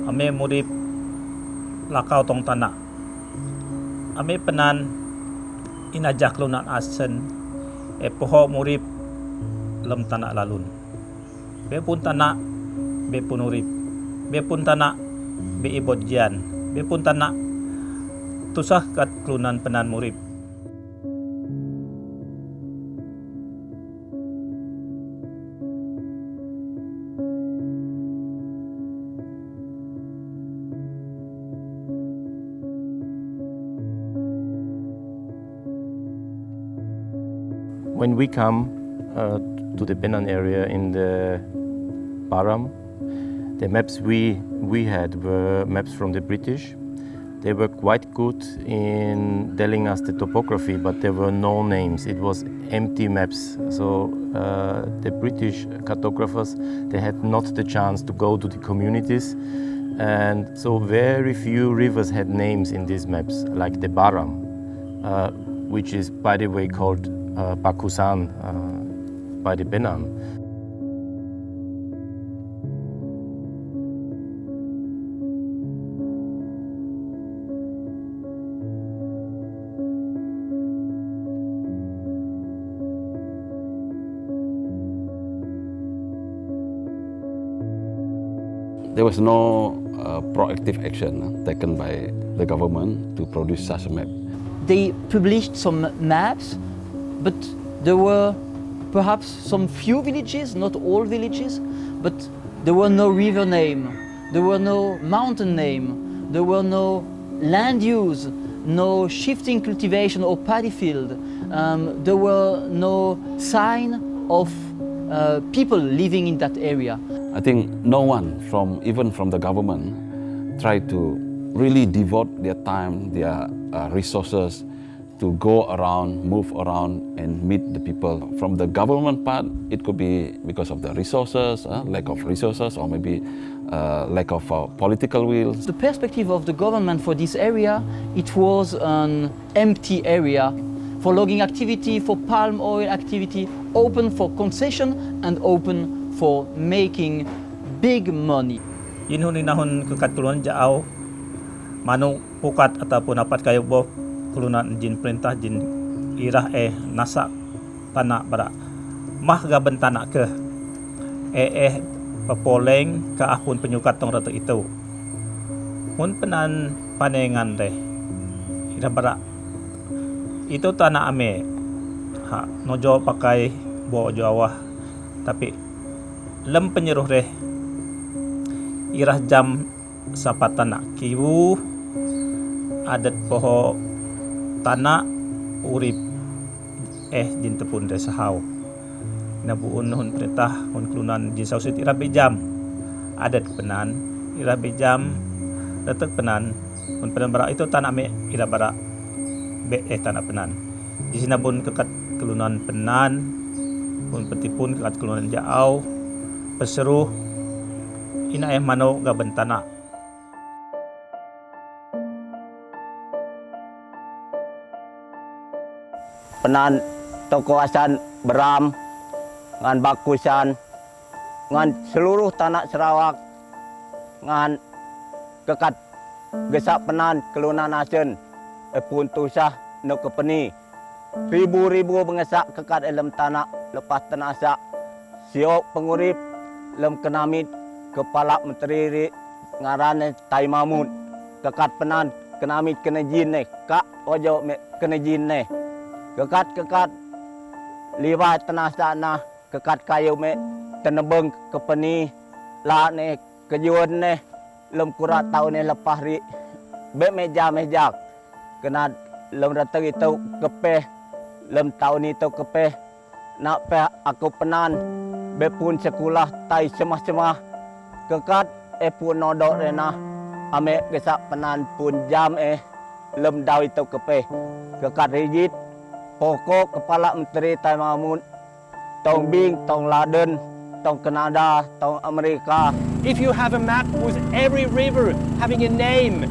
ame murip lakau tong tanah. Ame penan inajak lunan asen poho murip lem tanah lalun. Be pun tanah be pun urip. Be pun tanah be ibot jian. Be pun tanah tusah kat kelunan penan murip. When we come to the Penan area in the Param, the maps we had were maps from the British. They were quite good in telling us the topography, but there were no names. It was empty maps. So the British cartographers, they had not the chance to go to the communities. And so very few rivers had names in these maps, like the Param, which is, by the way, called Bakusan by the Penan. There was no proactive action taken by the government to produce such a map. They published some maps, but there were perhaps some few villages, not all villages, but there were no river name, there were no mountain name, there were no land use, no shifting cultivation or paddy field. There were no sign of people living in that area. I think no one, even from the government, tried to really devote their time, their resources to go around, move around and meet the people. From the government part, it could be because of the resources, lack of resources, or maybe lack of political will. The perspective of the government for this area, it was an empty area for logging activity, for palm oil activity, open for concession and open for making big money. Inhun inahun kekatuluan jauh manu pukat ataupun apat kayu boh kelunan jin perintah jin irah nasak tanah bara mah gaben tanah ke pepoleng ke ahpun penyukat tong rata itu mun penan panengan deh irah bara itu tanah ame ha nojo pakai bo jawah tapi lem penyeruh deh irah jam sapat tanah kiwu adat poho tanah urip jin tepun de sahau nabuun hun perintah hun kelunan jin sausit ira bejam adat penan ira bejam datek penan hun penan bara itu tanah me ira bara be tanah penan di sini pun kekat kelunan penan hun petipun kekat kelunan jauh peseruh ina mano gaben tanah. Penan toko asan beram ngan bakusan ngan seluruh tanah Sarawak ngan kekat gesak penan kelunan asen pun tusah no kepeni ribu-ribu pengesak kekat dalam tanah lepas tenasak siok pengurip lem kenamit kepala menteri ngaran Tai Mahmud kekat penan kenamit kena jin kak ojo kena jin kekat liwat tanah sana kekat kayu tenebeng kepeni la kejuan lem kurat tahun lepas ri be meja kena lem datang itu kepeh lem tahun itu kepeh nak pe aku penan be pun sekolah tai semah kekat pun nodok rena ame gesak penan pun jam lem daw itu kepeh kekat rigid pokok kepala menteri Tai Mahmud tong Bing, tong Laden, tong Kanada, tong Amerika. If you have a map with every river having a name,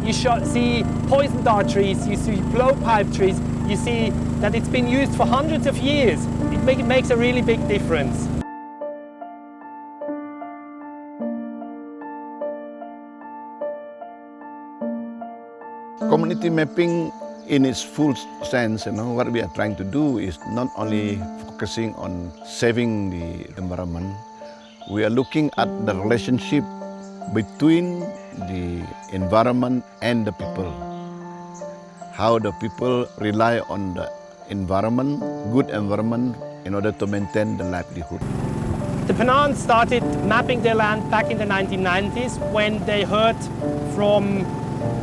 you see poison dart trees, you see blowpipe trees, you see that it's been used for hundreds of years. It makes a really big difference. Community mapping in its full sense, what we are trying to do is not only focusing on saving the environment, we are looking at the relationship between the environment and the people. How the people rely on the environment, good environment, in order to maintain the livelihood. The Penan started mapping their land back in the 1990s when they heard from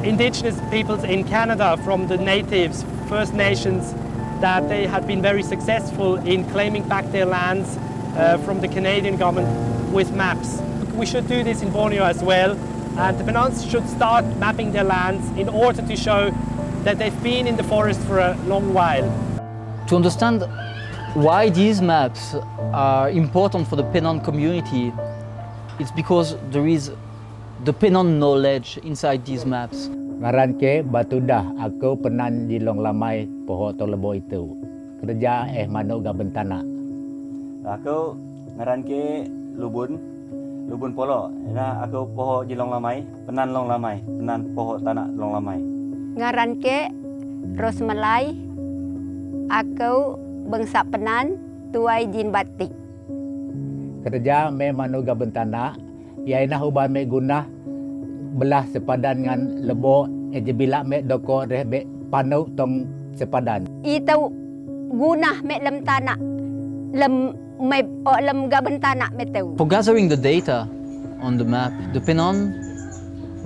indigenous peoples in Canada, from the natives, First Nations, that they had been very successful in claiming back their lands from the Canadian government with maps. We should do this in Borneo as well, and the Penans should start mapping their lands in order to show that they've been in the forest for a long while. To understand why these maps are important for the Penan community, it's because there is the Penan knowledge inside these maps. Ngaran ke Batudah, aku Penan di Long Lamai poho tolebo itu. Kerja mano gabentana. Aku ngaran ke Lubun Polo. Aku poho di Long Lamai, Penan Long Lamai, Penan poho tanah Long Lamai. Ngaran ke Rosmalai, aku bangsa Penan, tuai jin batik. Kerja mano gabentana, iainah uban me guna belah sepadan ngan lebo bila me doko reh be panu tong sepadan. Itu guna me lem tanah, lem gabentana me teu. For gathering the data on the map, the Penan,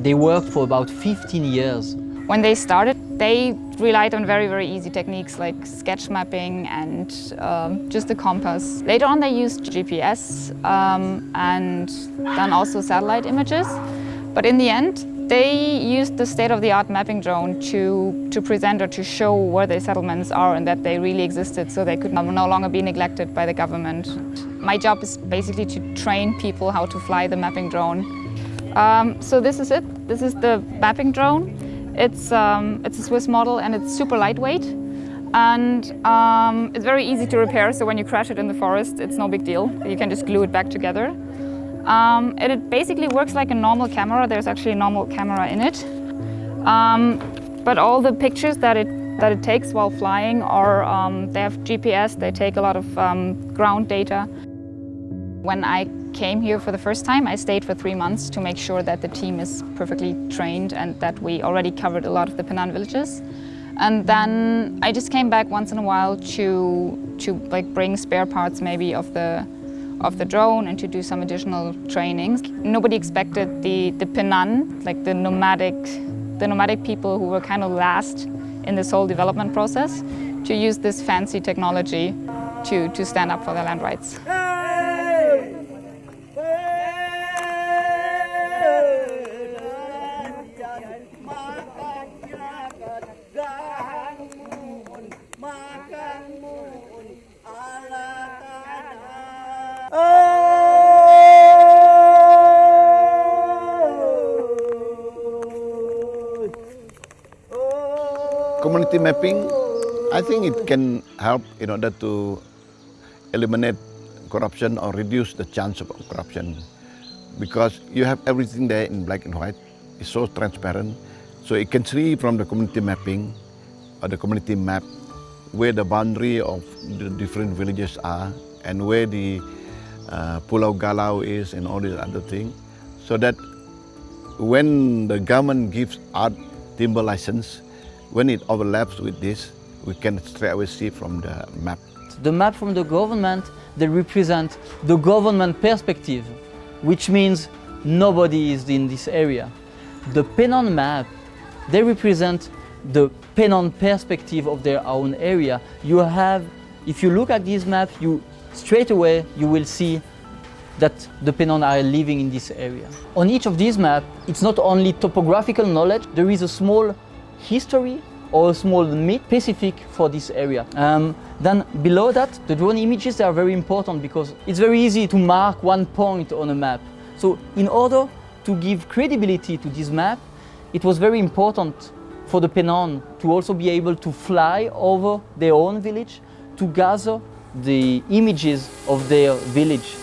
they worked for about 15 years. When they started, they relied on very, very easy techniques like sketch mapping and just the compass. Later on, they used GPS and then also satellite images. But in the end, they used the state-of-the-art mapping drone to present or to show where their settlements are and that they really existed, so they could no longer be neglected by the government. My job is basically to train people how to fly the mapping drone. So this is it. This is the mapping drone. It's a Swiss model and it's super lightweight, and it's very easy to repair, so when you crash it in the forest, it's no big deal. You can just glue it back together. It basically works like a normal camera. There's actually a normal camera in it. But all the pictures that it takes while flying are, they have GPS, they take a lot of ground data. When I came here for the first time, I stayed for 3 months to make sure that the team is perfectly trained and that we already covered a lot of the Penan villages. And then I just came back once in a while to like bring spare parts maybe of the drone and to do some additional trainings. Nobody expected the Penan, like the nomadic people who were kind of last in this whole development process, to use this fancy technology to stand up for their land rights. Community mapping, I think it can help in order to eliminate corruption or reduce the chance of corruption, because you have everything there in black and white. It's so transparent, so you can see from the community mapping or the community map where the boundary of the different villages are and where the Pulau Galau is and all these other things, so that when the government gives out timber license, when it overlaps with this, we can straight away see from the map. The map from the government, they represent the government perspective, which means nobody is in this area. The Penan map, they represent the Penan perspective of their own area. You have, if you look at this map, straight away you will see that the Penan are living in this area. On each of these maps, it's not only topographical knowledge, there is a small history or a small myth specific for this area. Then below that, the drone images are very important because it's very easy to mark one point on a map. So in order to give credibility to this map, it was very important for the Penan to also be able to fly over their own village to gather the images of their village.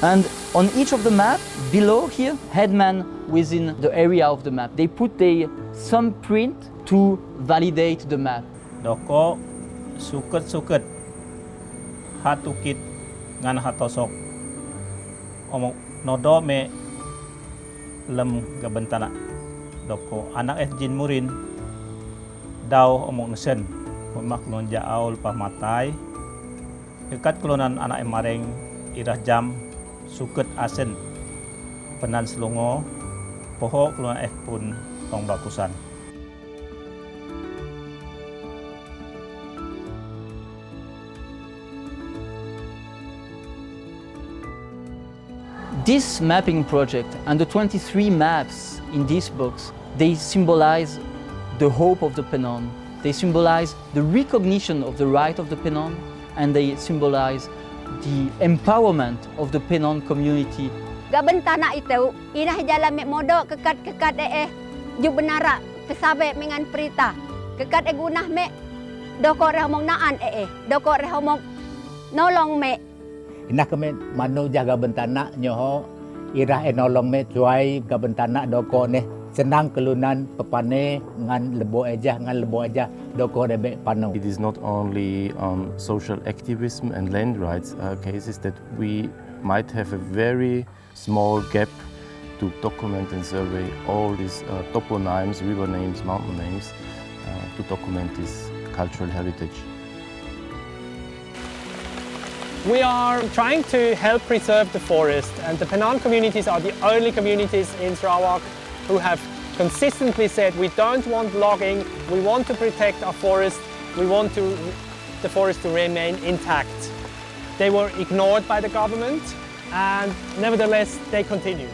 And on each of the map, below here, headman within the area of the map, they put their thumbprint to validate the map. Doko suket hatukit ngan hatosok omong nodo me lem gabentana doko anak jin murin daw omong nesen pemak non jaul pamatai dekat kelunan anak emareng irah jam suket asen penan selongo poho kelunan pun tong bakusan. This mapping project and the 23 maps in these books, they symbolize the hope of the Penan. They symbolize the recognition of the right of the Penan, and they symbolize the empowerment of the Penan community. Gabentana itu inah jalan mek modok kekat ju benara pesabe mengan perita kekat gunah mek doko rehomong naan doko rehomong nolong mek. Inah kami manu jaga bentana nyoho irah enolong me cuai ga bentana doko ne senang kelunan pepane ngan lebo eja doko debe panu. It is not only social activism and land rights cases that we might have a very small gap to document and survey all these toponyms, river names, mountain names, to document this cultural heritage. We are trying to help preserve the forest, and the Penan communities are the only communities in Sarawak who have consistently said we don't want logging, we want to protect our forest, we want the forest to remain intact. They were ignored by the government, and nevertheless they continued.